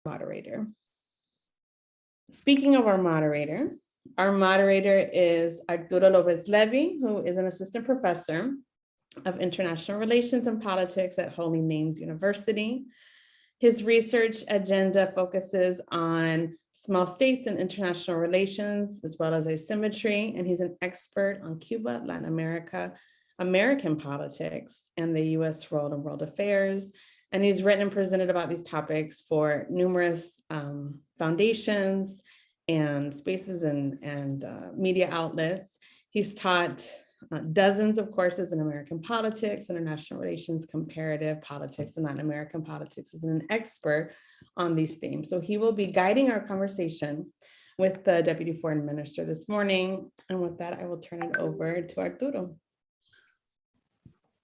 moderator. Speaking of our moderator is Arturo Lopez-Levy, who is an assistant professor of international relations and politics at Holy Names University. His research agenda focuses on small states and international relations, as well as asymmetry, and he's an expert on Cuba, Latin America, American politics, and the U.S. role in world affairs. And he's written and presented about these topics for numerous foundations and spaces and media outlets. He's taught dozens of courses in American politics, international relations, comparative politics, and Latin American politics as an expert on these themes. So he will be guiding our conversation with the Deputy Foreign Minister this morning. And with that, I will turn it over to Arturo.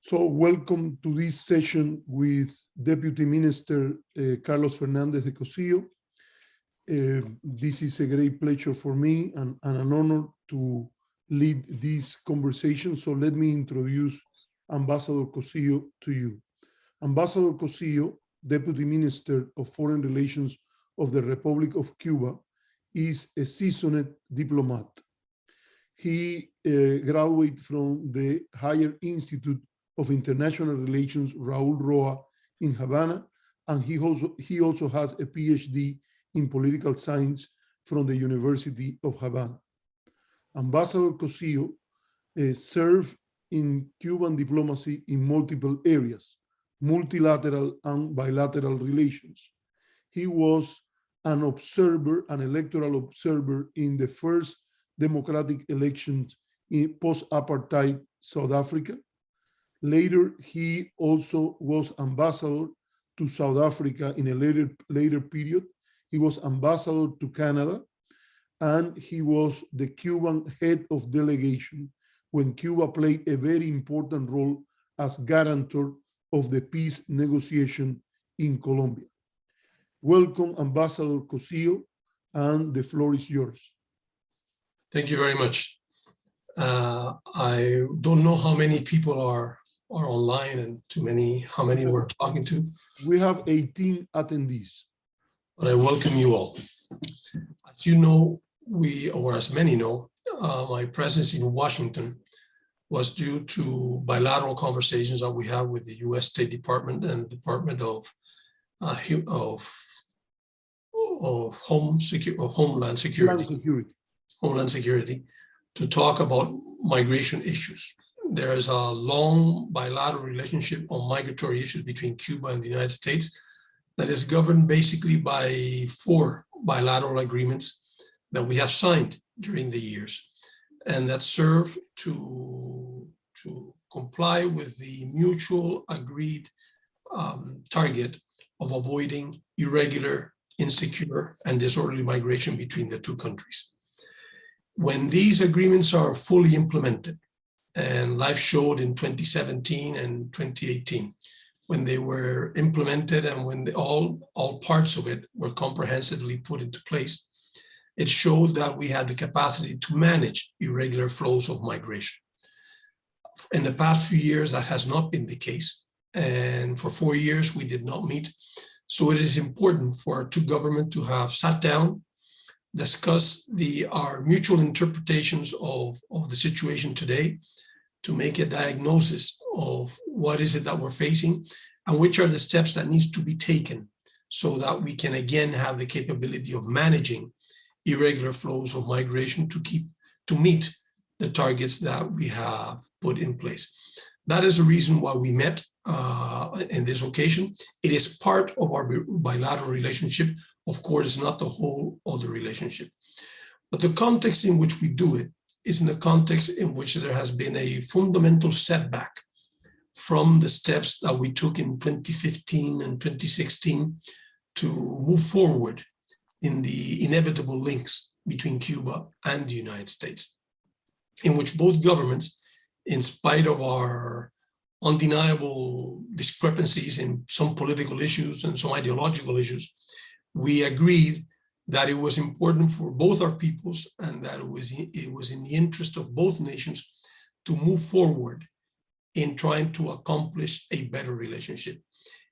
So welcome to this session with Deputy Minister Carlos Fernández de Cossío. This is a great pleasure for me and an honor to lead this conversation. So let me introduce Ambassador Cossío to you. Ambassador Cossío, Deputy Minister of Foreign Relations of the Republic of Cuba, is a seasoned diplomat. He graduated from the Higher Institute of International Relations, Raúl Roa, in Havana, and he also has a PhD in political science from the University of Havana. Ambassador Cossío served in Cuban diplomacy in multiple areas, multilateral and bilateral relations. He was an observer, an electoral observer in the first democratic elections in post-apartheid South Africa. Later, he also was ambassador to South Africa in a later period. He was ambassador to Canada, and he was the Cuban head of delegation when Cuba played a very important role as guarantor of the peace negotiation in Colombia. Welcome, Ambassador Cossío, and the floor is yours. Thank you very much. I don't know how many people are online and how many we're talking to. We have 18 attendees. But I welcome you all. As you know, or as many know, my presence in Washington was due to bilateral conversations that we have with the U.S. State Department and the Department of Homeland Security to talk about migration issues. There is a long bilateral relationship on migratory issues between Cuba and the United States that is governed basically by 4 bilateral agreements that we have signed during the years, and that serve to comply with the mutual agreed target of avoiding irregular, insecure, and disorderly migration between the 2 countries. When these agreements are fully implemented, and life showed in 2017 and 2018, when they were implemented and when all parts of it were comprehensively put into place, it showed that we had the capacity to manage irregular flows of migration. In the past few years, that has not been the case. And for 4 years, we did not meet. So it is important for our 2 governments to have sat down, discuss our mutual interpretations of the situation today, to make a diagnosis of what is it that we're facing and which are the steps that needs to be taken so that we can again have the capability of managing irregular flows of migration to meet the targets that we have put in place. That is the reason why we met in this occasion. It is part of our bilateral relationship. Of course, it's not the whole of the relationship. But the context in which we do it is in the context in which there has been a fundamental setback from the steps that we took in 2015 and 2016 to move forward in the inevitable links between Cuba and the United States, in which both governments, in spite of our undeniable discrepancies in some political issues and some ideological issues, we agreed that it was important for both our peoples and that it was in the interest of both nations to move forward in trying to accomplish a better relationship.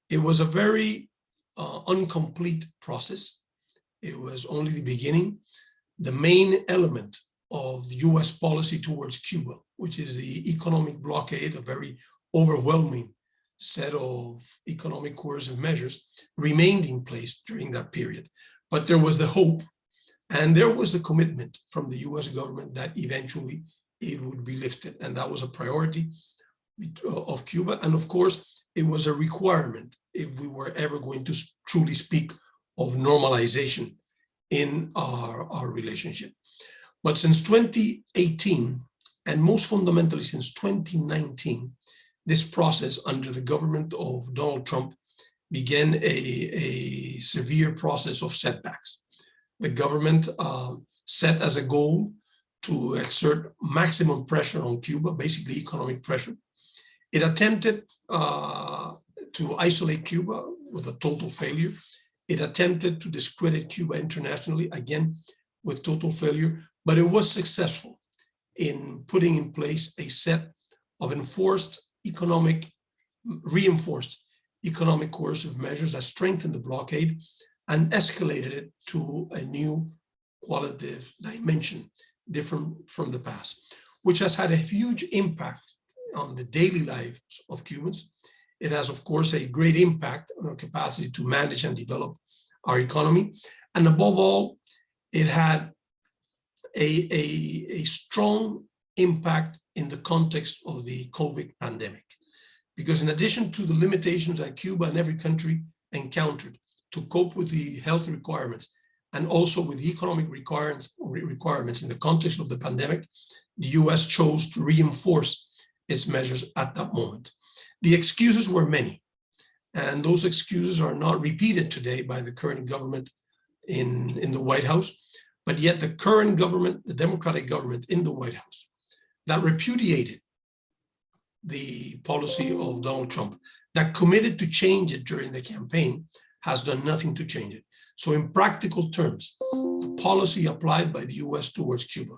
It was a very incomplete process. It was only the beginning. The main element of the U.S. policy towards Cuba, which is the economic blockade, a very overwhelming set of economic coercive measures, remained in place during that period. But there was the hope and there was a commitment from the U.S. government that eventually it would be lifted. And that was a priority of Cuba. And of course, it was a requirement if we were ever going to truly speak of normalization in our relationship. But since 2018, and most fundamentally since 2019, this process under the government of Donald Trump began a severe process of setbacks. The government set as a goal to exert maximum pressure on Cuba, basically economic pressure. It attempted to isolate Cuba with a total failure. It attempted to discredit Cuba internationally, again, with total failure, but it was successful in putting in place a set of reinforced economic coercive measures that strengthened the blockade and escalated it to a new qualitative dimension, different from the past, which has had a huge impact on the daily lives of Cubans. It has, of course, a great impact on our capacity to manage and develop our economy. And above all, it had a strong impact in the context of the COVID pandemic. Because in addition to the limitations that Cuba and every country encountered to cope with the health requirements and also with the economic requirements in the context of the pandemic, the US chose to reinforce its measures at that moment. The excuses were many, and those excuses are not repeated today by the current government in the White House, but yet the current government, the Democratic government in the White House, that repudiated the policy of Donald Trump, that committed to change it during the campaign, has done nothing to change it. So in practical terms, the policy applied by the US towards Cuba,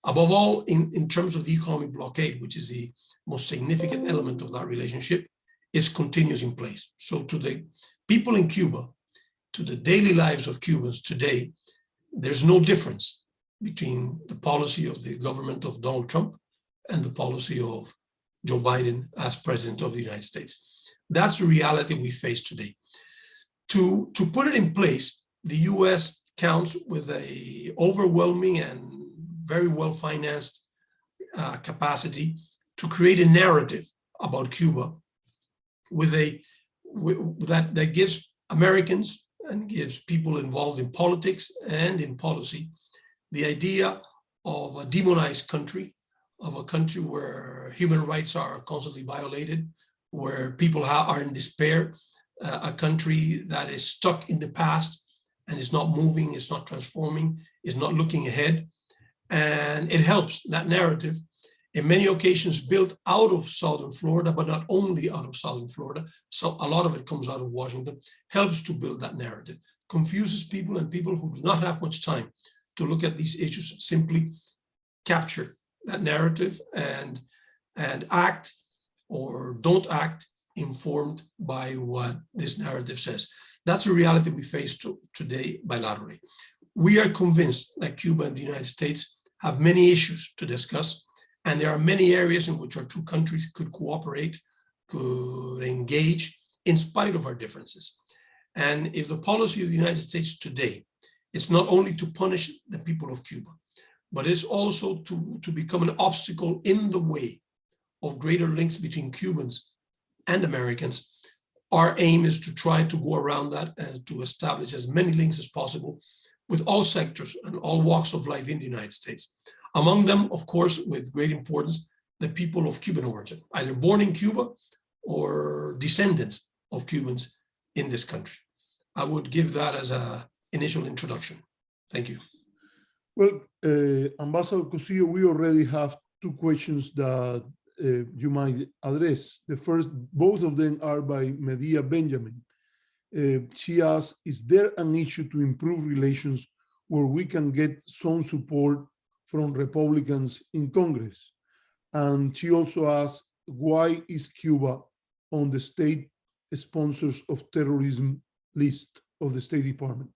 above all in terms of the economic blockade, which is the most significant element of that relationship, is continues in place. So to the people in Cuba, to the daily lives of Cubans today, there's no difference between the policy of the government of Donald Trump and the policy of Joe Biden as president of the United States. That's the reality we face today. To put it in place, the US counts with a overwhelming and very well-financed capacity to create a narrative about Cuba that gives Americans and gives people involved in politics and in policy the idea of a demonized country, of a country where human rights are constantly violated, where people are in despair, a country that is stuck in the past and is not moving, is not transforming, is not looking ahead. And it helps, that narrative, in many occasions built out of Southern Florida, but not only out of Southern Florida, so a lot of it comes out of Washington, helps to build that narrative, confuses people, and people who do not have much time to look at these issues simply capture that narrative and act or don't act informed by what this narrative says. That's a reality we face today bilaterally. We are convinced that Cuba and the United States have many issues to discuss, and there are many areas in which our two countries could cooperate, could engage in spite of our differences. And if the policy of the United States today is not only to punish the people of Cuba, but it's also to become an obstacle in the way of greater links between Cubans and Americans, our aim is to try to go around that and to establish as many links as possible with all sectors and all walks of life in the United States. Among them, of course, with great importance, the people of Cuban origin, either born in Cuba or descendants of Cubans in this country. I would give that as an initial introduction. Thank you. Well, Ambassador Cossío, we already have two questions that you might address. The first, both of them are by Medea Benjamin. She asks, is there an issue to improve relations where we can get some support from Republicans in Congress? And she also asks, why is Cuba on the state sponsors of terrorism list of the State Department?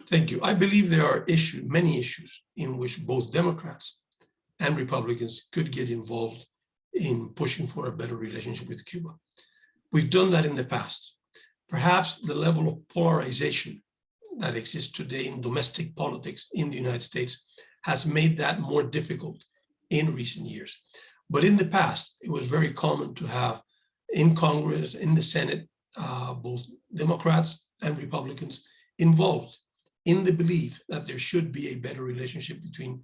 Thank you. I believe there are many issues in which both Democrats and Republicans could get involved in pushing for a better relationship with Cuba. We've done that in the past. Perhaps the level of polarization that exists today in domestic politics in the United States has made that more difficult in recent years. But in the past, it was very common to have in Congress, in the Senate, both Democrats and Republicans involved in the belief that there should be a better relationship between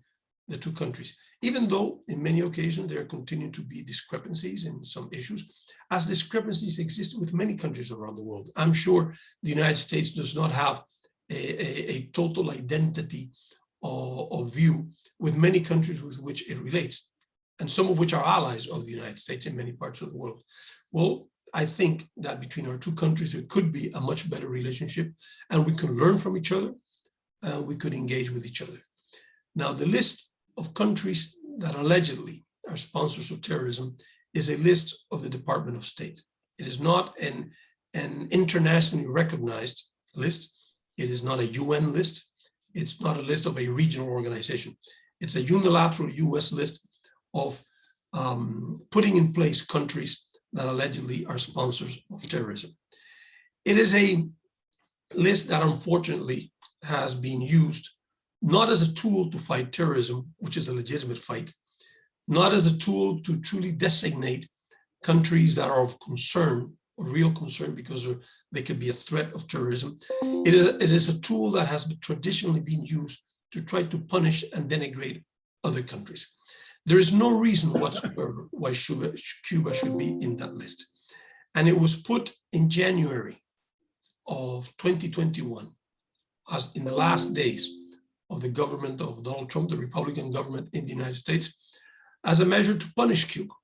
the two countries, even though in many occasions there continue to be discrepancies in some issues, as discrepancies exist with many countries around the world. I'm sure the United States does not have a total identity or view with many countries with which it relates, and some of which are allies of the United States in many parts of the world. Well, I think that between our two countries, there could be a much better relationship, and we can learn from each other, we could engage with each other. Now, the list of countries that allegedly are sponsors of terrorism is a list of the Department of State. It is not an internationally recognized list. It is not a UN list. It's not a list of a regional organization. It's a unilateral US list of putting in place countries that allegedly are sponsors of terrorism. It is a list that unfortunately has been used not as a tool to fight terrorism, which is a legitimate fight, not as a tool to truly designate countries that are of concern, or real concern, because they could be a threat of terrorism. It is a tool that has traditionally been used to try to punish and denigrate other countries. There is no reason whatsoever why Cuba should be in that list. And it was put in January of 2021, as in the last days of the government of Donald Trump, the Republican government in the United States, as a measure to punish Cuba.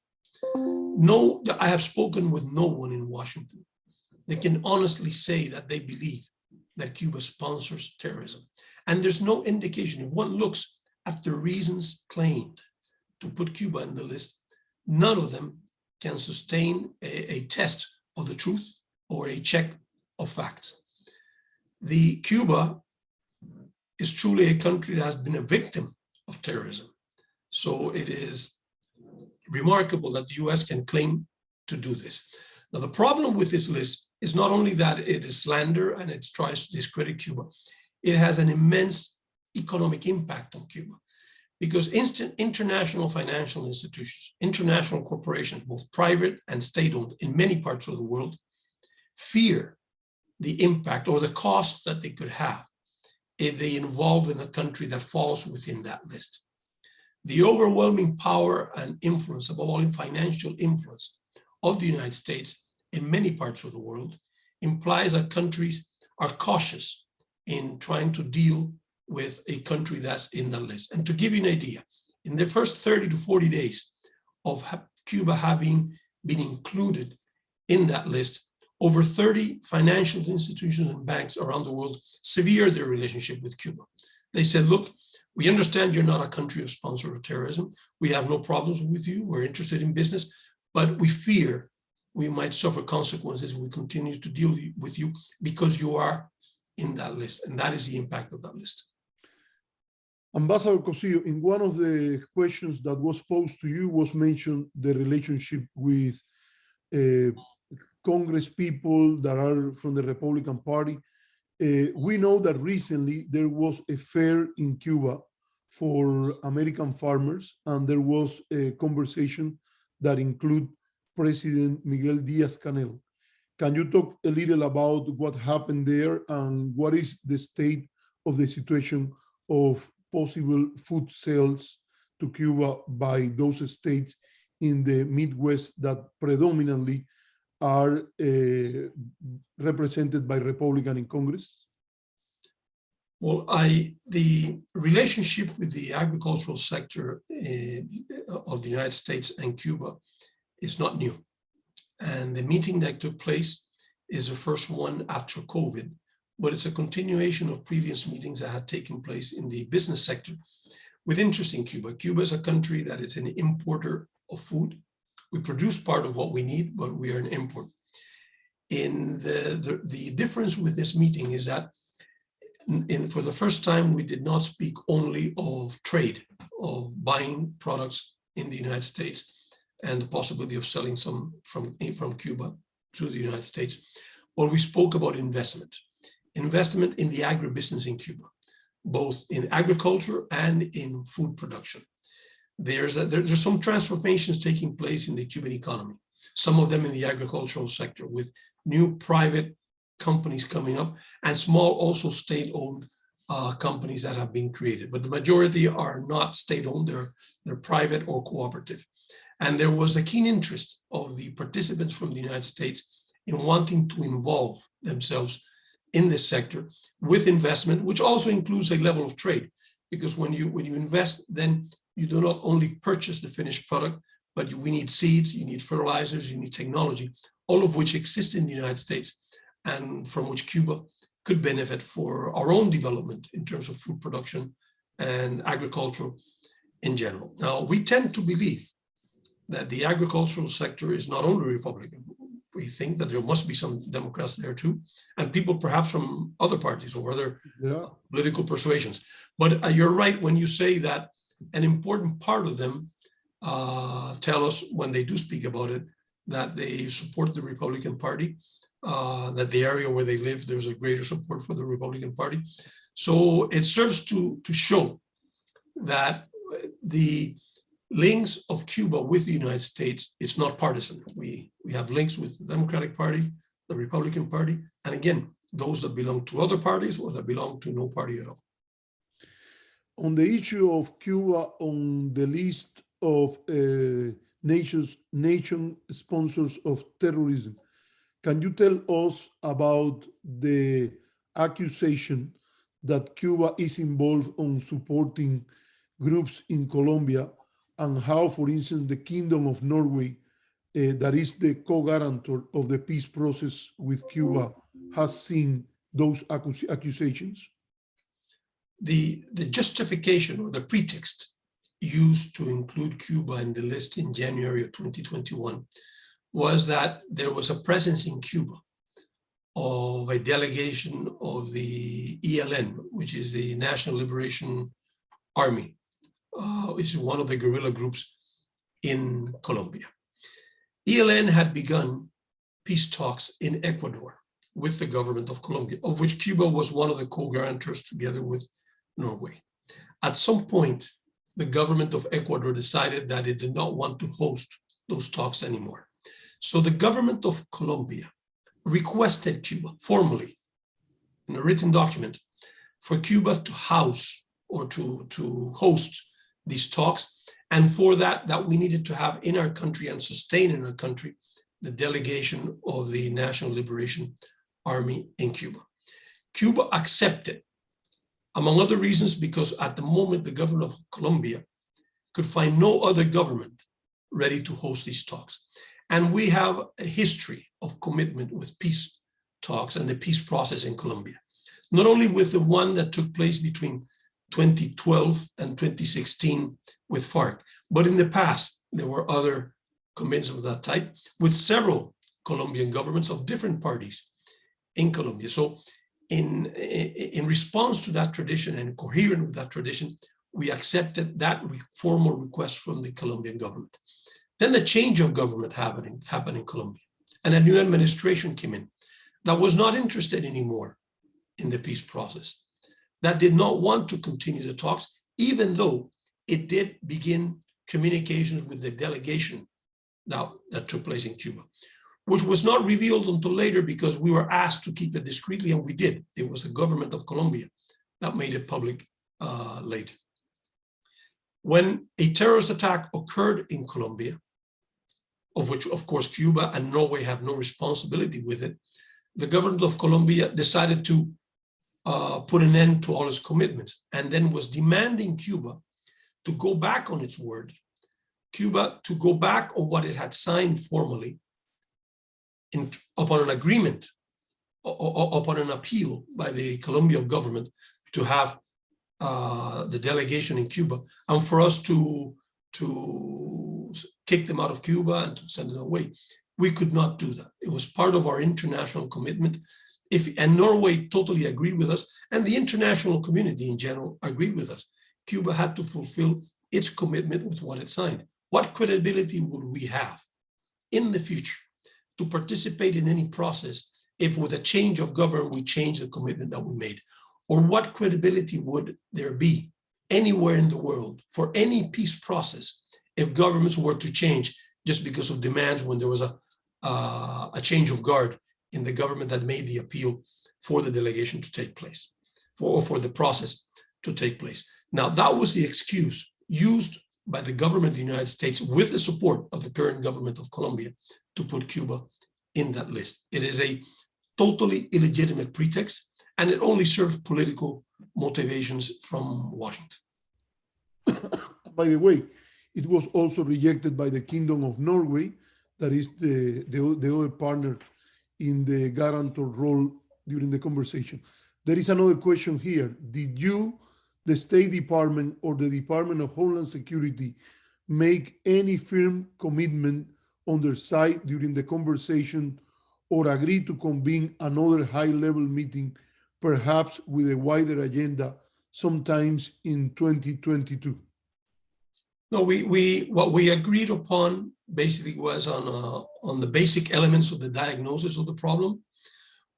No, I have spoken with no one in Washington that can honestly say that they believe that Cuba sponsors terrorism. And there's no indication. If one looks at the reasons claimed to put Cuba in the list, none of them can sustain a test of the truth or a check of facts. Cuba is truly a country that has been a victim of terrorism. So it is remarkable that the US can claim to do this. Now, the problem with this list is not only that it is slander and it tries to discredit Cuba, it has an immense economic impact on Cuba, because international financial institutions, international corporations, both private and state-owned in many parts of the world, fear the impact or the cost that they could have if they involve in a country that falls within that list. The overwhelming power and influence, above all in financial influence, of the United States in many parts of the world implies that countries are cautious in trying to deal with a country that's in the list. And to give you an idea, in the first 30 to 40 days of Cuba having been included in that list, over 30 financial institutions and banks around the world severed their relationship with Cuba. They said, look, we understand you're not a country of sponsor of terrorism. We have no problems with you. We're interested in business, but we fear we might suffer consequences if we continue to deal with you because you are in that list. And that is the impact of that list. Ambassador Cossío, in one of the questions that was posed to you was mentioned the relationship with Congress people that are from the Republican Party. We know that recently there was a fair in Cuba for American farmers, and there was a conversation that included President Miguel Díaz-Canel. Can you talk a little about what happened there and what is the state of the situation of possible food sales to Cuba by those states in the Midwest that predominantly are represented by Republican in Congress? Well, the relationship with the agricultural sector of the United States and Cuba is not new. And the meeting that took place is the first one after COVID, but it's a continuation of previous meetings that had taken place in the business sector with interest in Cuba. Cuba is a country that is an importer of food. We produce part of what we need, but we are an import. in the difference with this meeting is that for the first time, we did not speak only of trade, of buying products in the United States and the possibility of selling some from Cuba to the United States, but we spoke about investment in the agribusiness in Cuba, both in agriculture and in food production. There's some transformations taking place in the Cuban economy, some of them in the agricultural sector with new private companies coming up and small also state-owned companies that have been created, but the majority are not state-owned, they're private or cooperative. And there was a keen interest of the participants from the United States in wanting to involve themselves in this sector with investment, which also includes a level of trade, because when you invest, then you do not only purchase the finished product, but we need seeds, you need fertilizers, you need technology, all of which exist in the United States and from which Cuba could benefit for our own development in terms of food production and agriculture in general. Now, we tend to believe that the agricultural sector is not only Republican. We think that there must be some Democrats there too, and people perhaps from other parties or other political persuasions. But you're right when you say that an important part of them tell us when they do speak about it, that they support the Republican Party, that the area where they live, there's a greater support for the Republican Party. So it serves to show that the links of Cuba with the United States, it's not partisan. We have links with the Democratic Party, the Republican Party, and again, those that belong to other parties or that belong to no party at all. On the issue of Cuba on the list of nation sponsors of terrorism, can you tell us about the accusation that Cuba is involved on supporting groups in Colombia, and how, for instance, the Kingdom of Norway, that is the co-guarantor of the peace process with Cuba, has seen those accusations? The justification or the pretext used to include Cuba in the list in January of 2021 was that there was a presence in Cuba of a delegation of the ELN, which is the National Liberation Army, which is one of the guerrilla groups in Colombia. ELN had begun peace talks in Ecuador with the government of Colombia, of which Cuba was one of the co-guarantors together with Norway. At some point, the government of Ecuador decided that it did not want to host those talks anymore. So the government of Colombia requested Cuba formally in a written document for Cuba to house or to host these talks. And for that we needed to have in our country and sustain in our country the delegation of the National Liberation Army in Cuba. Cuba accepted, among other reasons, because at the moment the government of Colombia could find no other government ready to host these talks. And we have a history of commitment with peace talks and the peace process in Colombia, not only with the one that took place between 2012 and 2016 with FARC, but in the past, there were other commitments of that type with several Colombian governments of different parties in Colombia. So in response to that tradition and coherent with that tradition, we accepted that formal request from the Colombian government. Then the change of government happened in Colombia, and a new administration came in that was not interested anymore in the peace process, that did not want to continue the talks, even though it did begin communications with the delegation that took place in Cuba, which was not revealed until later because we were asked to keep it discreetly, and we did. It was the government of Colombia that made it public later. When a terrorist attack occurred in Colombia, of which, of course, Cuba and Norway have no responsibility with it, the government of Colombia decided to put an end to all its commitments, and then was demanding Cuba to go back on its word, Cuba to go back on what it had signed formally upon an agreement, upon an appeal by the Colombian government to have the delegation in Cuba, and for us to kick them out of Cuba and to send them away. we could not do that. It was part of our international commitment. And Norway totally agreed with us, and the international community in general agreed with us. Cuba had to fulfill its commitment with what it signed. What credibility would we have in the future to participate in any process if with a change of government we change the commitment that we made? Or what credibility would there be anywhere in the world for any peace process if governments were to change just because of demands when there was a change of guard in the government that made the appeal for the delegation to take place, for the process to take place? Now, that was the excuse used by the government of the United States with the support of the current government of Colombia to put Cuba in that list. It is a totally illegitimate pretext, and it only serves political motivations from Washington. By the way, it was also rejected by the Kingdom of Norway, that is the other partner in the guarantor role during the conversation. There is another question here. Did you, the State Department or the Department of Homeland Security, make any firm commitment on their side during the conversation or agree to convene another high-level meeting, perhaps with a wider agenda, sometimes in 2022? No, what we agreed upon basically was on the basic elements of the diagnosis of the problem.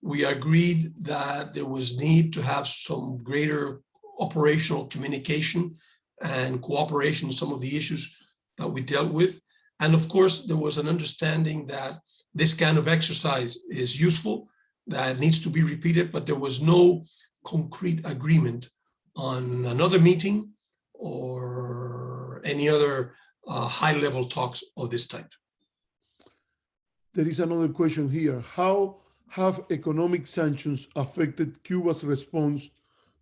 We agreed that there was need to have some greater operational communication and cooperation in some of the issues that we dealt with. And of course, there was an understanding that this kind of exercise is useful, that needs to be repeated, but there was no concrete agreement on another meeting or any other high-level talks of this type. There is another question here. How have economic sanctions affected Cuba's response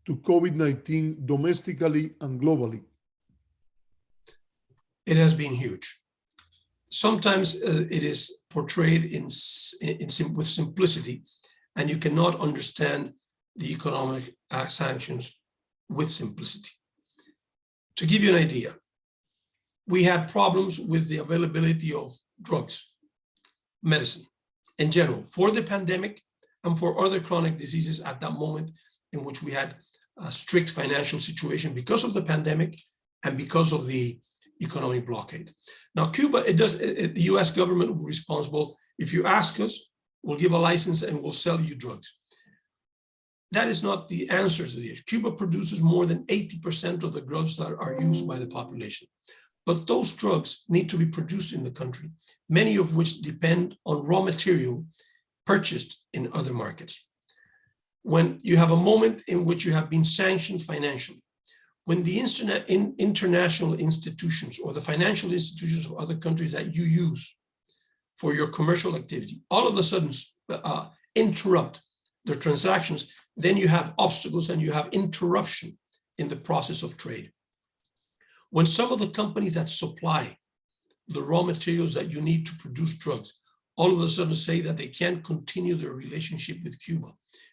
to COVID-19 domestically and globally? It has been huge. Sometimes it is portrayed with simplicity, and you cannot understand the economic sanctions with simplicity. To give you an idea, we had problems with the availability of drugs, medicine in general, for the pandemic and for other chronic diseases at that moment in which we had a strict financial situation because of the pandemic and because of the economic blockade. Now, Cuba, the U.S. government will be responsible. If you ask us, we'll give a license and we'll sell you drugs. That is not the answer to the issue. Cuba produces more than 80% of the drugs that are used by the population. But those drugs need to be produced in the country, many of which depend on raw material purchased in other markets. When you have a moment in which you have been sanctioned financially, when the international institutions or the financial institutions of other countries that you use for your commercial activity, all of a sudden interrupt their transactions, then you have obstacles and you have interruption in the process of trade. When some of the companies that supply the raw materials that you need to produce drugs, all of a sudden say that they can't continue their relationship with Cuba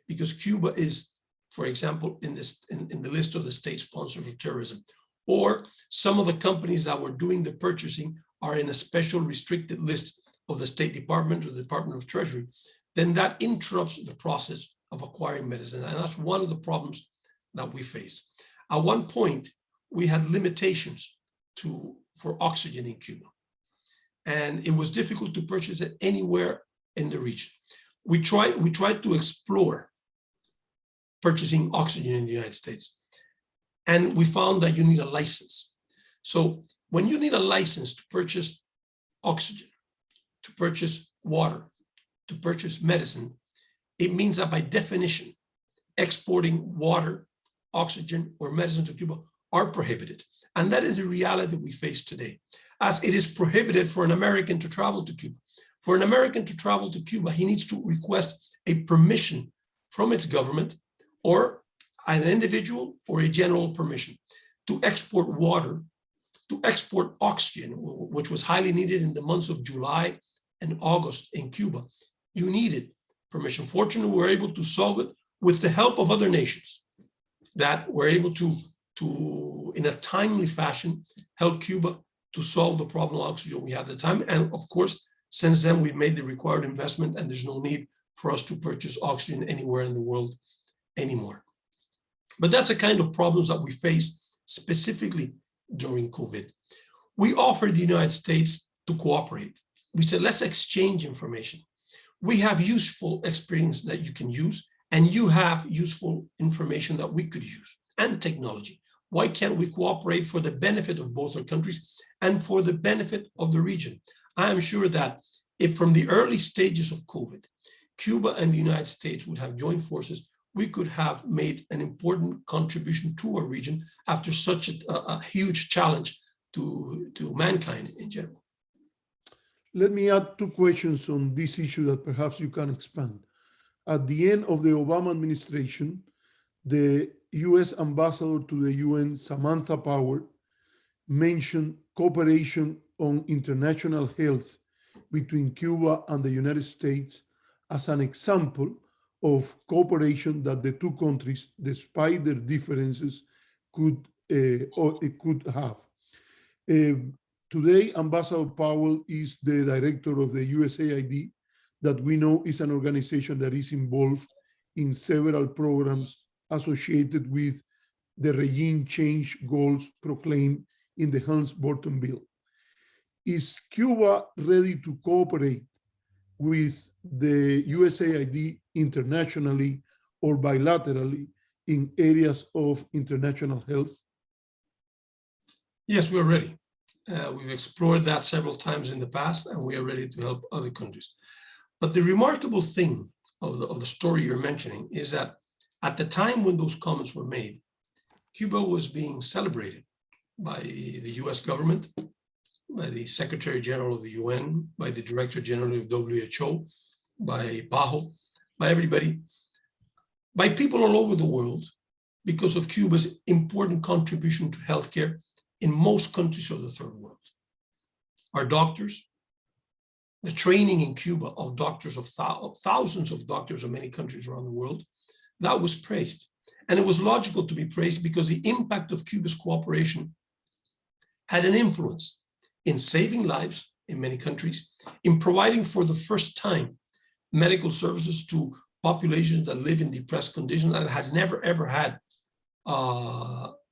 because Cuba is, for example, in the list of the state sponsors of terrorism, or some of the companies that were doing the purchasing are in a special restricted list of the State Department or the Department of Treasury, then that interrupts the process of acquiring medicine. And that's one of the problems that we faced. At one point, we had limitations for oxygen in Cuba. And it was difficult to purchase it anywhere in the region. We tried to explore purchasing oxygen in the United States. And we found that you need a license. So when you need a license to purchase oxygen, to purchase water, to purchase medicine, it means that by definition, exporting water, oxygen, or medicine to Cuba are prohibited. And that is a reality that we face today, as it is prohibited for an American to travel to Cuba. For an American to travel to Cuba, he needs to request a permission from its government or an individual or a general permission to export water, to export oxygen, which was highly needed in the months of July and August in Cuba. You needed permission. Fortunately, we were able to solve it with the help of other nations that were able to in a timely fashion, help Cuba to solve the problem of oxygen we had at the time. And of course, Since then, we've made the required investment and there's no need for us to purchase oxygen anywhere in the world anymore. But that's the kind of problems that we face specifically during COVID. We offered the United States to cooperate. We said, let's exchange information. We have useful experience that you can use, and you have useful information that we could use, and technology. Why can't we cooperate for the benefit of both our countries and for the benefit of the region? I am sure that if from the early stages of COVID, Cuba and the United States would have joined forces, we could have made an important contribution to our region after such a huge challenge to mankind in general. Let me add two questions on this issue that perhaps you can expand. At the end of the Obama administration, the U.S. ambassador to the UN, Samantha Power, mentioned cooperation on international health between Cuba and the United States as an example of cooperation that the two countries, despite their differences, could have. Today, Ambassador Powell is the director of the USAID, that we know is an organization that is involved in several programs associated with the regime change goals proclaimed in the Helms-Burton bill. Is Cuba ready to cooperate with the USAID internationally or bilaterally in areas of international health? Yes, we're ready. We've explored that several times in the past, and we are ready to help other countries. But the remarkable thing of the story you're mentioning is that at the time when those comments were made, Cuba was being celebrated by the US government, by the Secretary General of the UN, by the Director General of WHO, by PAHO, by everybody, by people all over the world, because of Cuba's important contribution to healthcare in most countries of the third world. Our doctors, the training in Cuba of doctors, of thousands of doctors in many countries around the world, that was praised. And it was logical to be praised because the impact of Cuba's cooperation had an influence in saving lives in many countries, in providing for the first time medical services to populations that live in depressed conditions and had never ever had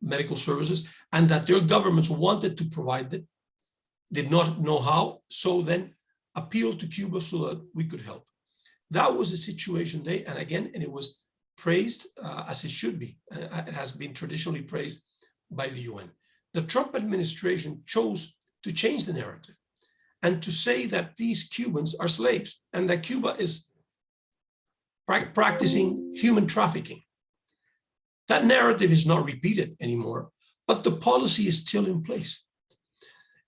medical services, and that their governments wanted to provide them, did not know how, so then appealed to Cuba so that we could help. That was the situation they, and it was praised as it should be. It has been traditionally praised by the UN. The Trump administration chose to change the narrative and to say that these Cubans are slaves and that Cuba is practicing human trafficking. That narrative is not repeated anymore, but the policy is still in place.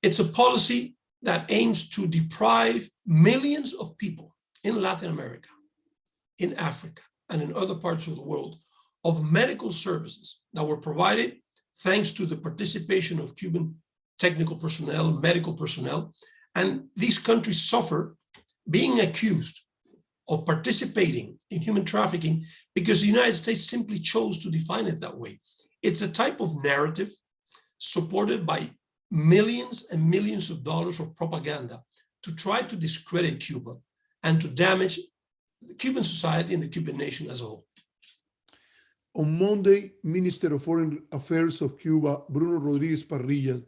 It's a policy that aims to deprive millions of people in Latin America, in Africa, and in other parts of the world of medical services that were provided thanks to the participation of Cuban technical personnel, medical personnel, and these countries suffer being accused of participating in human trafficking because the United States simply chose to define it that way. It's a type of narrative supported by millions and millions of dollars of propaganda to try to discredit Cuba and to damage the Cuban society and the Cuban nation as a whole. On Monday, Minister of Foreign Affairs of Cuba, Bruno Rodriguez Parrilla,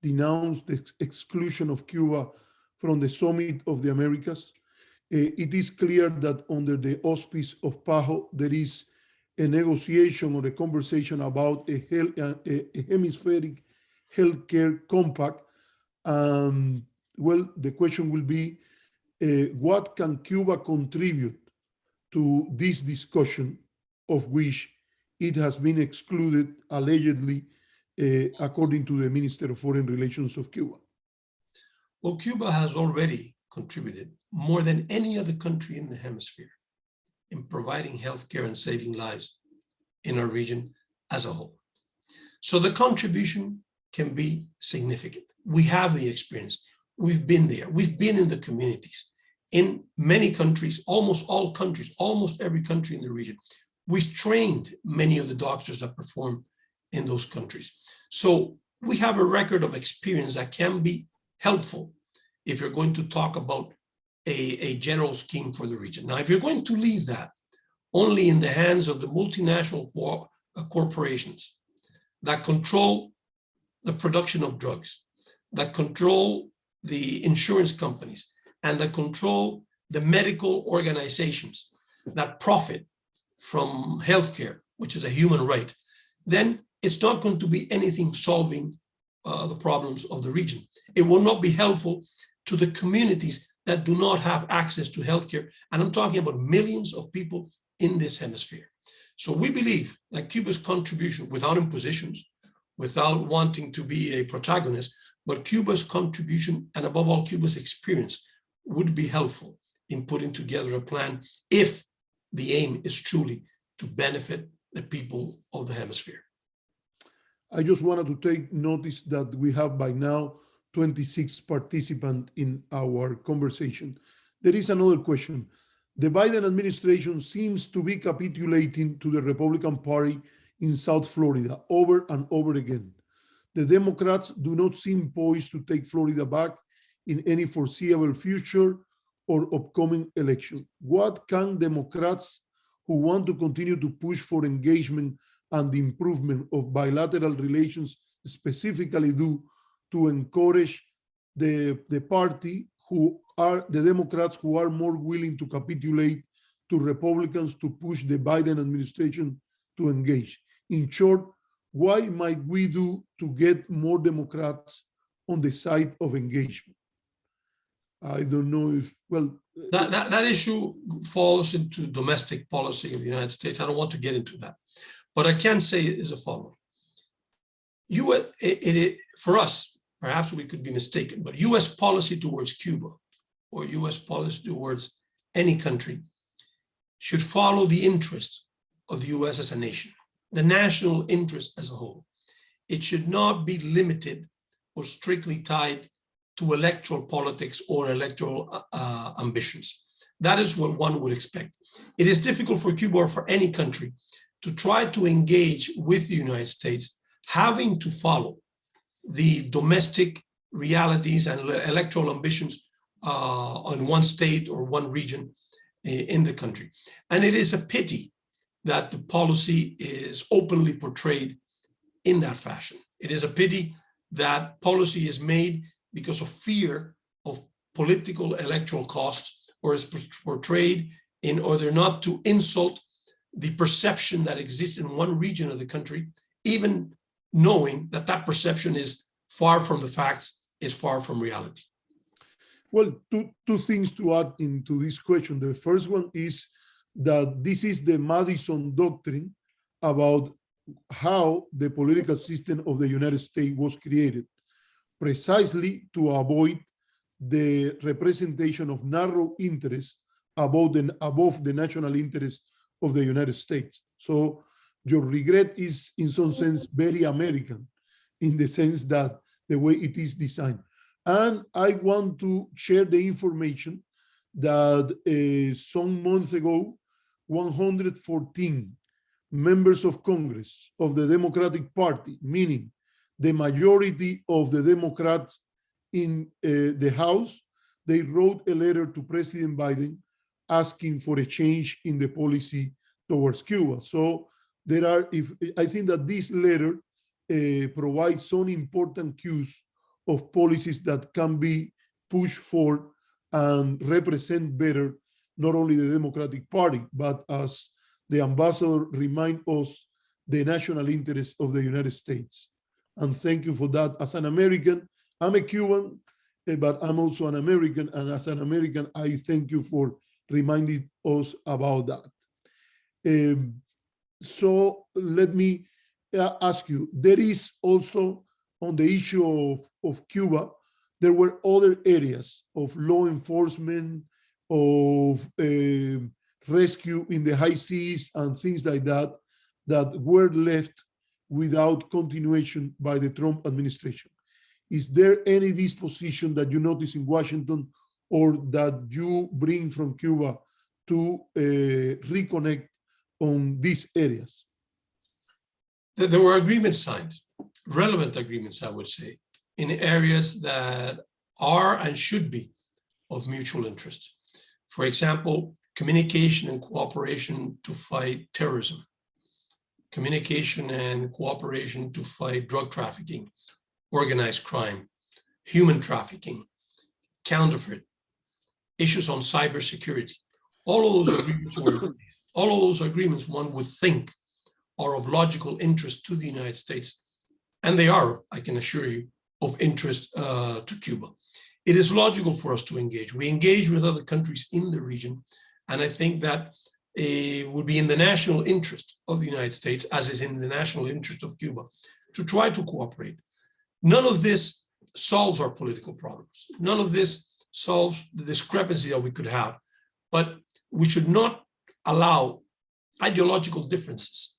denounced the exclusion of Cuba from the Summit of the Americas. It is clear that under the auspice of PAHO, there is a negotiation or a conversation about a hemispheric healthcare compact. Well, the question will be, what can Cuba contribute to this discussion of which it has been excluded, allegedly, according to the Minister of Foreign Relations of Cuba? Well, Cuba has already contributed more than any other country in the hemisphere in providing healthcare and saving lives in our region as a whole. So the contribution can be significant. We have the experience. We've been there. We've been in the communities. In many countries, almost all countries, almost every country in the region, we've trained many of the doctors that perform in those countries. So we have a record of experience that can be helpful if you're going to talk about a general scheme for the region. Now, if you're going to leave that only in the hands of the multinational corporations that control the production of drugs, that control the insurance companies, and that control the medical organizations that profit from healthcare, which is a human right, then it's not going to be anything solving the problems of the region. It will not be helpful to the communities that do not have access to healthcare. And I'm talking about millions of people in this hemisphere. So we believe that Cuba's contribution, without impositions, without wanting to be a protagonist, but Cuba's contribution, and above all, Cuba's experience, would be helpful in putting together a plan if the aim is truly to benefit the people of the hemisphere. I just wanted to take notice that we have by now 26 participants in our conversation. There is another question. The Biden administration seems to be capitulating to the Republican Party in South Florida over and over again. The Democrats do not seem poised to take Florida back in any foreseeable future or upcoming election. What can Democrats who want to continue to push for engagement and the improvement of bilateral relations specifically do to encourage the party who are the Democrats who are more willing to capitulate to Republicans to push the Biden administration to engage? In short, why might we do to get more Democrats on the side of engagement? I don't know if, well. That issue falls into domestic policy of the United States. I don't want to get into that. But I can say is the following. For us, perhaps we could be mistaken, but US policy towards Cuba or US policy towards any country should follow the interest of the US as a nation, the national interest as a whole. It should not be limited or strictly tied to electoral politics or electoral ambitions. That is what one would expect. It is difficult for Cuba or for any country to try to engage with the United States, having to follow the domestic realities and electoral ambitions on one state or one region in the country. And it is a pity that the policy is openly portrayed in that fashion. It is a pity that policy is made because of fear of political electoral costs, or is portrayed in order not to insult the perception that exists in one region of the country, even knowing that that perception is far from the facts, is far from reality. Well, two things to add into this question. The first one is that this is the Madison Doctrine about how the political system of the United States was created, precisely to avoid the representation of narrow interests above the national interest of the United States. So your regret is in some sense very American, in the sense that the way it is designed. And I want to share the information that some months ago, 114 members of Congress of the Democratic Party, meaning the majority of the Democrats in the House, they wrote a letter to President Biden asking for a change in the policy towards Cuba. So there are, I think that this letter provides some important cues of policies that can be pushed for and represent better not only the Democratic Party, but as the ambassador reminds us, the national interest of the United States. And thank you for that. As an American, I'm a Cuban, but I'm also an American. And as an American, I thank you for reminding us about that. So let me ask you, there is also on the issue of Cuba, there were other areas of law enforcement, of rescue in the high seas and things like that, that were left without continuation by the Trump administration. Is there any disposition that you notice in Washington or that you bring from Cuba to reconnect on these areas? There were agreements signed, relevant agreements, I would say, in areas that are and should be of mutual interest. For example, communication and cooperation to fight terrorism, communication and cooperation to fight drug trafficking, organized crime, human trafficking, counterfeit, issues on cybersecurity. All of those agreements were in place. All of those agreements, one would think, are of logical interest to the United States. And they are, I can assure you, of interest to Cuba. It is logical for us to engage. We engage with other countries in the region. And I think that it would be in the national interest of the United States, as is in the national interest of Cuba, to try to cooperate. None of this solves our political problems. None of this solves the discrepancy that we could have. But we should not allow ideological differences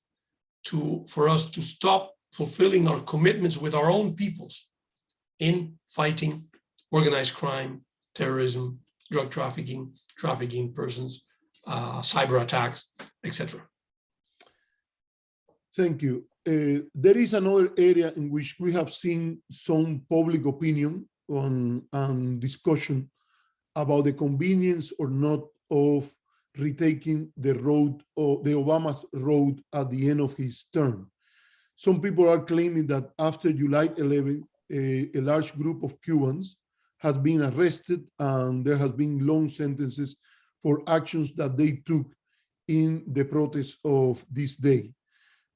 for us to stop fulfilling our commitments with our own peoples in fighting organized crime, terrorism, drug trafficking, trafficking persons, cyber attacks, etc. Thank you. There is another area in which we have seen some public opinion and discussion about the convenience or not of retaking the road, or the Obama's road at the end of his term. Some people are claiming that after July 11, a large group of Cubans has been arrested and there has been long sentences for actions that they took in the protests of this day.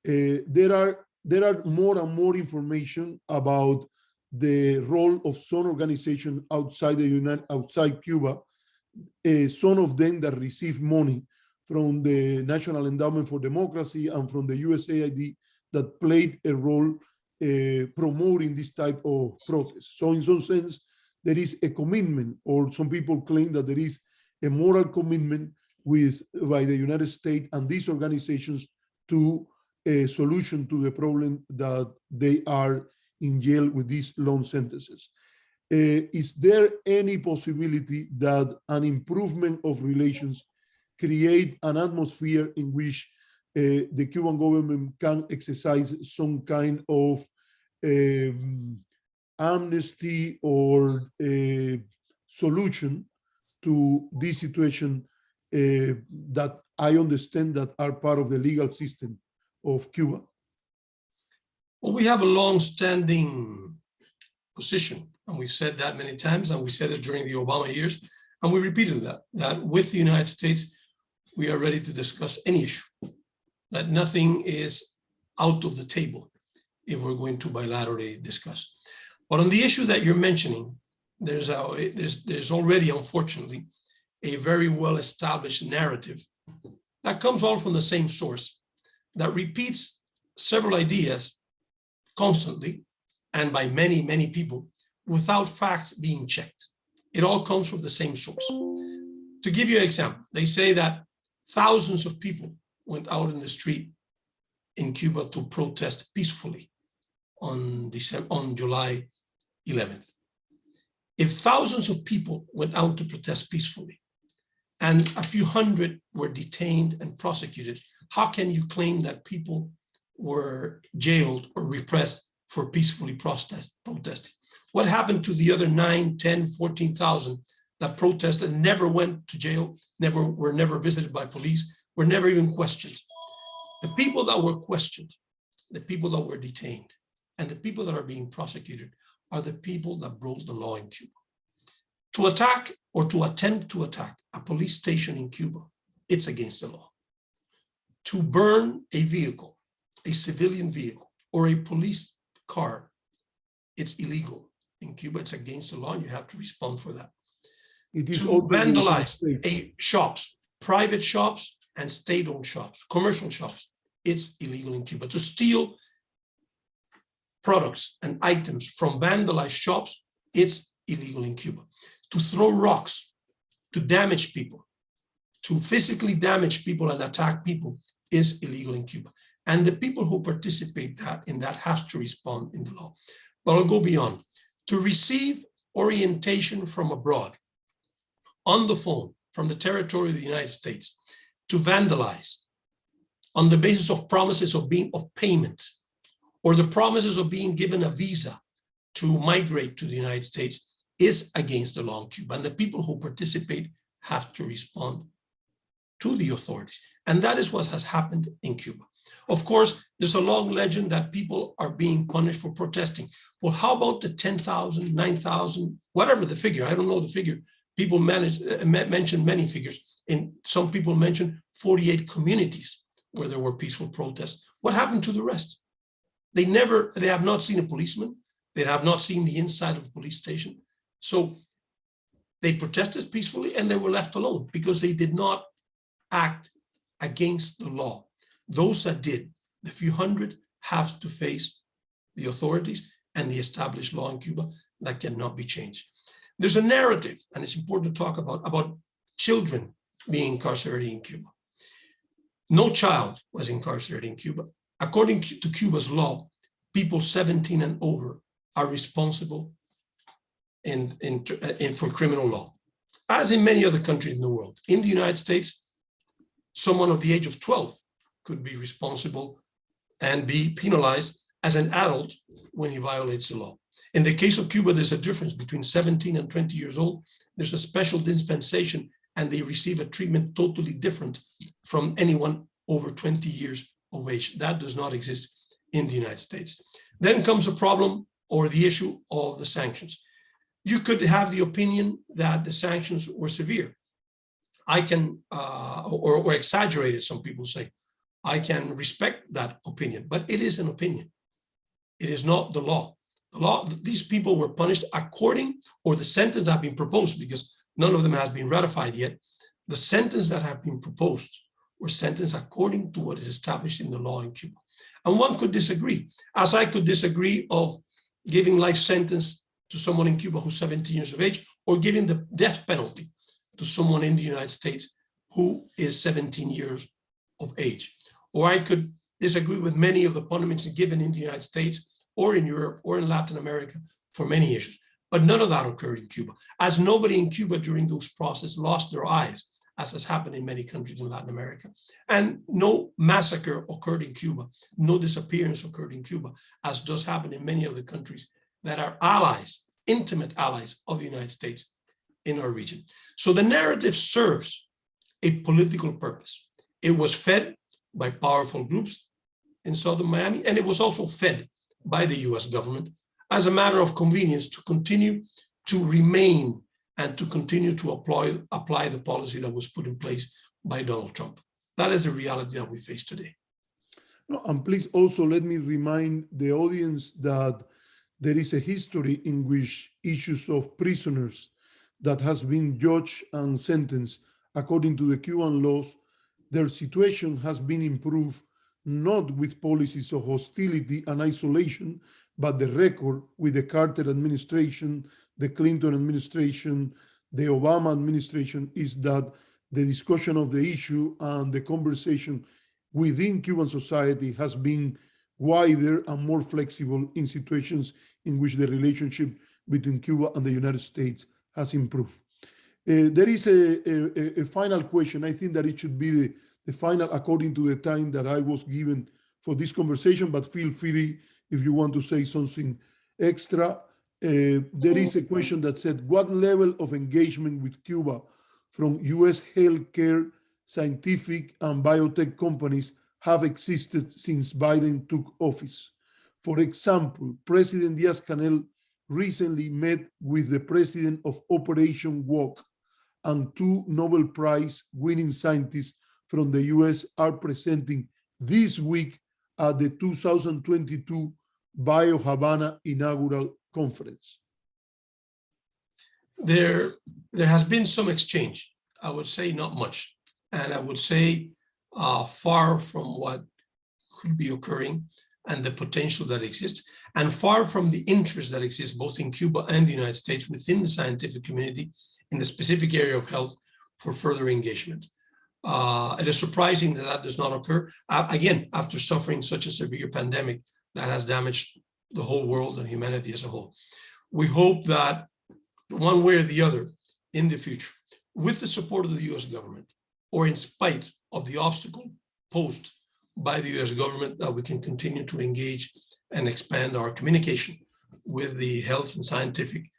There are more and more information about the role of some organizations outside outside Cuba, some of them that receive money from the National Endowment for Democracy and from the USAID that played a role promoting this type of protest. So in some sense, there is a commitment, or some people claim that there is a moral commitment by the United States and these organizations to a solution to the problem that they are in jail with these long sentences. Is there any possibility that an improvement of relations create an atmosphere in which the Cuban government can exercise some kind of amnesty or solution to this situation that I understand that are part of the legal system of Cuba? Well, we have a long-standing position, and we've said that many times, and we said it during the Obama years, and we repeated that with the United States, we are ready to discuss any issue, that nothing is out of the table if we're going to bilaterally discuss. But on the issue that you're mentioning, there's already, unfortunately, a very well-established narrative that comes all from the same source, that repeats several ideas constantly and by many, many people without facts being checked. It all comes from the same source. To give you an example, they say that thousands of people went out in the street in Cuba to protest peacefully on July 11th. If thousands of people went out to protest peacefully and a few hundred were detained and prosecuted, how can you claim that people were jailed or repressed for peacefully protesting? What happened to the other 9, 10, 14,000 that protested and never went to jail, were never visited by police, were never even questioned? The people that were questioned, the people that were detained, and the people that are being prosecuted are the people that broke the law in Cuba. To attack or to attempt to attack a police station in Cuba, it's against the law. To burn a vehicle, a civilian vehicle, or a police car, it's illegal. In Cuba, it's against the law, and you have to respond for that. To vandalize shops, private shops and state-owned shops, commercial shops, it's illegal in Cuba. To steal products and items from vandalized shops, it's illegal in Cuba. To throw rocks, to damage people, to physically damage people and attack people is illegal in Cuba. And the people who participate in that have to respond in the law. But I'll go beyond. To receive orientation from abroad, on the phone, from the territory of the United States, to vandalize on the basis of promises of payment, or the promises of being given a visa to migrate to the United States, is against the law in Cuba. And the people who participate have to respond to the authorities. And that is what has happened in Cuba. Of course, there's a long legend that people are being punished for protesting. Well, how about the 10,000, 9,000, whatever the figure? I don't know the figure. People mention many figures. And some people mention 48 communities where there were peaceful protests. What happened to the rest? They have not seen a policeman. They have not seen the inside of a police station. So they protested peacefully and they were left alone because they did not act against the law. Those that did, the few hundred, have to face the authorities and the established law in Cuba that cannot be changed. There's a narrative, and it's important to talk about children being incarcerated in Cuba. No child was incarcerated in Cuba. According to Cuba's law, people 17 and over are responsible for criminal law, as in many other countries in the world. In the United States, someone of the age of 12 could be responsible and be penalized as an adult when he violates the law. In the case of Cuba, there's a difference between 17 and 20 years old. There's a special dispensation and they receive a treatment totally different from anyone over 20 years of age. That does not exist in the United States. Then comes the problem or the issue of the sanctions. You could have the opinion that the sanctions were severe. I can, or exaggerated, some people say. I can respect that opinion, but it is an opinion. It is not the law. The law, these people were punished according, or the sentence that have been proposed, because none of them has been ratified yet. The sentence that have been proposed were sentenced according to what is established in the law in Cuba. And one could disagree, as I could disagree of giving life sentence to someone in Cuba who's 17 years of age, or giving the death penalty to someone in the United States who is 17 years of age. Or I could disagree with many of the punishments given in the United States or in Europe or in Latin America for many issues. But none of that occurred in Cuba, as nobody in Cuba during those processes lost their eyes, as has happened in many countries in Latin America. And no massacre occurred in Cuba, no disappearance occurred in Cuba, as does happen in many other countries that are allies, intimate allies of the United States in our region. So the narrative serves a political purpose. It was fed by powerful groups in southern Miami, and it was also fed by the US government as a matter of convenience to continue to remain and to continue to apply the policy that was put in place by Donald Trump. That is the reality that we face today. No, and please also let me remind the audience that there is a history in which issues of prisoners that has been judged and sentenced according to the Cuban laws, their situation has been improved, not with policies of hostility and isolation, but the record with the Carter administration, the Clinton administration, the Obama administration is that the discussion of the issue and the conversation within Cuban society has been wider and more flexible in situations in which the relationship between Cuba and the United States has improved. There is a final question. I think that it should be the final according to the time that I was given for this conversation, but feel free if you want to say something extra. There is a question that said, what level of engagement with Cuba from US healthcare, scientific, and biotech companies have existed since Biden took office? For example, President Diaz-Canel recently met with the president of Operation Walk, and 2 Nobel Prize winning scientists from the US are presenting this week at the 2022 BioHavana inaugural conference. There has been some exchange. I would say not much. And I would say far from what could be occurring and the potential that exists, and far from the interest that exists both in Cuba and the United States within the scientific community in the specific area of health for further engagement. It is surprising that that does not occur, again, after suffering such a severe pandemic that has damaged the whole world and humanity as a whole. We hope that one way or the other in the future, with the support of the US government, or in spite of the obstacle posed by the US government, that we can continue to engage and expand our communication with the health and scientific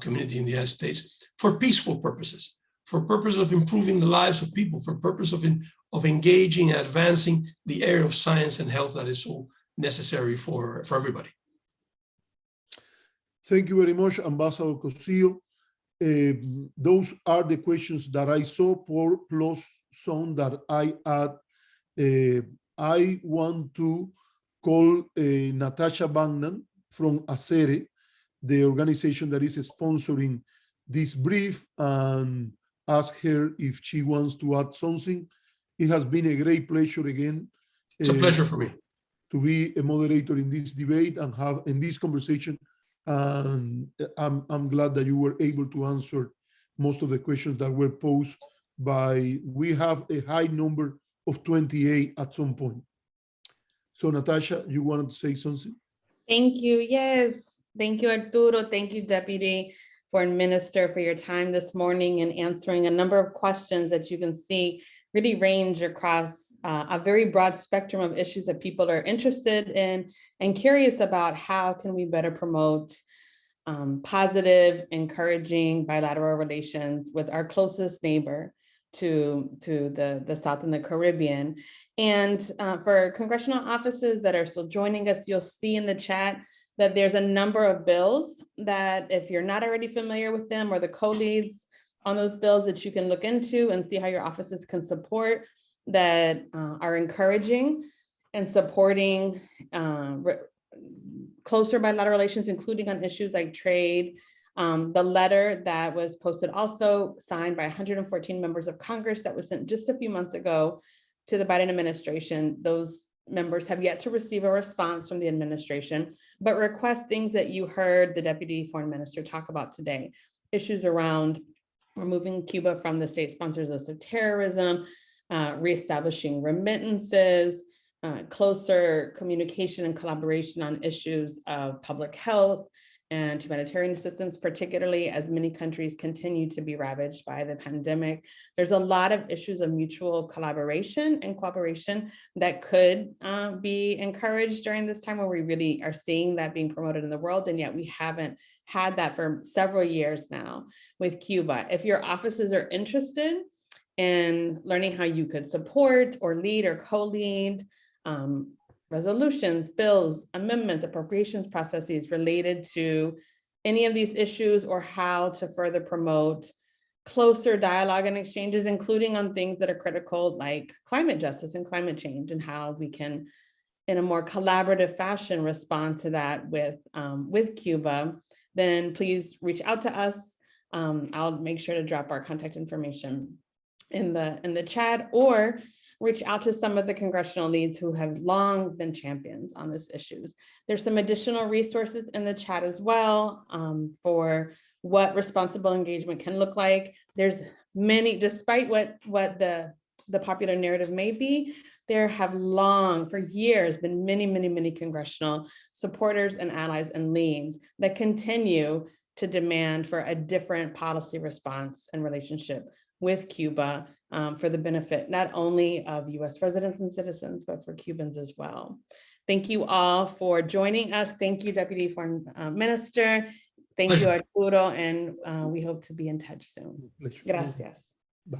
community in the United States for peaceful purposes, for purpose of improving the lives of people, for purpose of engaging and advancing the area of science and health that is so necessary for everybody. Thank you very much, Ambassador Cossío. Those are the questions that I saw, plus some that I add. I want to call Natasha Bagnan from ACERE, the organization that is sponsoring this brief, and ask her if she wants to add something. It has been a great pleasure again. It's a pleasure for me to be a moderator in this debate and have in this conversation. And I'm glad that you were able to answer most of the questions that were posed by, we have a high number of 28 at some point. So Natasha, you wanted to say something? Thank you. Yes. Thank you, Arturo. Thank you, Deputy Foreign Minister, for your time this morning and answering a number of questions that you can see really range across a very broad spectrum of issues that people are interested in and curious about. How can we better promote positive, encouraging bilateral relations with our closest neighbor to the South and the Caribbean? And for congressional offices that are still joining us, you'll see in the chat that there's a number of bills that, if you're not already familiar with them or the co-leads on those bills, that you can look into and see how your offices can support, that are encouraging and supporting closer bilateral relations, including on issues like trade. The letter that was posted, also signed by 114 members of Congress, that was sent just a few months ago to the Biden administration. Those members have yet to receive a response from the administration, but request things that you heard the Deputy Foreign Minister talk about today. Issues around removing Cuba from the state sponsors list of terrorism, reestablishing remittances, closer communication and collaboration on issues of public health and humanitarian assistance, particularly as many countries continue to be ravaged by the pandemic. There's a lot of issues of mutual collaboration and cooperation that could be encouraged during this time, where we really are seeing that being promoted in the world, and yet we haven't had that for several years now with Cuba. If your offices are interested in learning how you could support or lead or co-lead resolutions, bills, amendments, appropriations processes related to any of these issues, or how to further promote closer dialogue and exchanges, including on things that are critical like climate justice and climate change, and how we can, in a more collaborative fashion, respond to that with Cuba, then please reach out to us. I'll make sure to drop our contact information in the chat, or reach out to some of the congressional leads who have long been champions on these issues. There's some additional resources in the chat as well for what responsible engagement can look like. There's many, despite what the popular narrative may be, there have long, for years, been many congressional supporters and allies and leads that continue to demand for a different policy response and relationship with Cuba, for the benefit not only of U.S. residents and citizens, but for Cubans as well. Thank you all for joining us. Thank you, Deputy Foreign Minister. Thank you, Arturo, and we hope to be in touch soon. Gracias. Bye.